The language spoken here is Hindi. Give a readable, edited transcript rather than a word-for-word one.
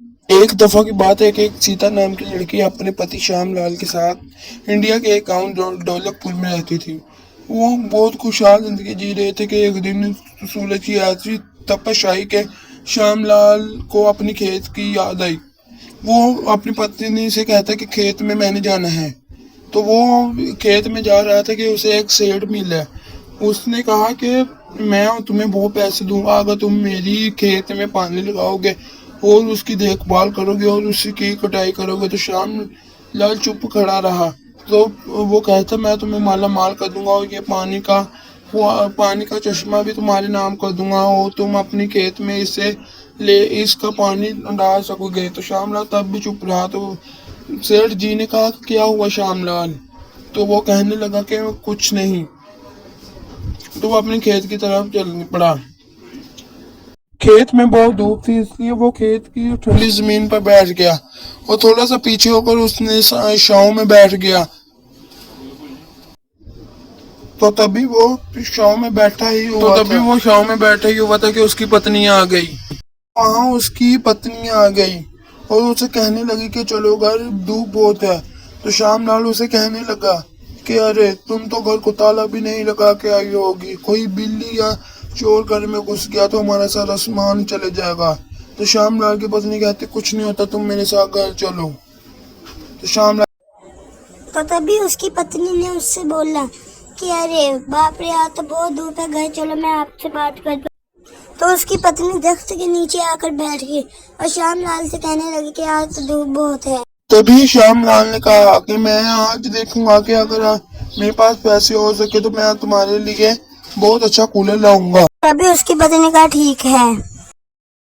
एक दफा की बात है कि एक सीता नाम की लड़की अपने पति श्याम लाल के साथ इंडिया के एक गांव ढोलकपुर में रहती थी। वो बहुत खुशहाल जिंदगी जी रहे थे कि एक दिन सूरज की ऐसी तपश आई कि श्याम लाल को अपनी खेत की याद आई। वो अपनी पत्नी से कहता कि खेत में मैंने जाना है। तो वो खेत में जा रहा था कि उसे एक शेर मिला। उसने कहा कि मैं तुम्हें बहुत पैसे दूंगा अगर तुम मेरी खेत में पानी लगाओगे और उसकी देखभाल करोगे और उसकी कटाई करोगे। तो श्याम लाल चुप खड़ा रहा। तो वो कहता मैं तुम्हें माला माल कर दूंगा और ये पानी का चश्मा भी तुम्हारे नाम कर दूंगा और तुम अपनी खेत में इसे ले इसका पानी डाल सकोगे। तो श्यामलाल तब भी चुप रहा। तो सेठ जी ने कहा क्या हुआ श्यामलाल। तो वो कहने लगा कि कुछ नहीं। तो वो अपने खेत की तरफ चल पड़ा। खेत में बहुत धूप थी इसलिए वो खेत की ठंडी जमीन पर बैठ गया और थोड़ा सा पीछे होकर उसने छांव में बैठ गया। तो तभी वो छांव में बैठा ही हुआ था कि उसकी पत्नी आ गई। वहां उसकी पत्नी आ गई और उसे कहने लगी कि चलो घर, धूप बहुत है। तो श्यामलाल उसे कहने लगा कि अरे तुम तो घर को ताला भी नहीं लगा के आई होगी, कोई बिल्ली या चोर घर में घुस गया तो हमारा सारा सामान चले जाएगा। तो श्यामलाल की पत्नी कहती कुछ नहीं होता, तुम मेरे साथ घर चलो। तो श्यामलाल तो तभी उसकी पत्नी ने उससे बोला कि अरे बाप रे, आज तो बहुत धूप है, घर चलो मैं आपसे बात कर। तो उसकी पत्नी दरख्त के नीचे आकर बैठ गई और श्यामलाल से कहने लगी कि आज तो धूप बहुत है। तभी श्यामलाल ने कहा कि मैं आज देखूंगा कि अगर मेरे पास पैसे हो सके तो मैं तुम्हारे लिए बहुत अच्छा कूलर लाऊंगा। तभी उसकी पत्नी कहा ठीक है।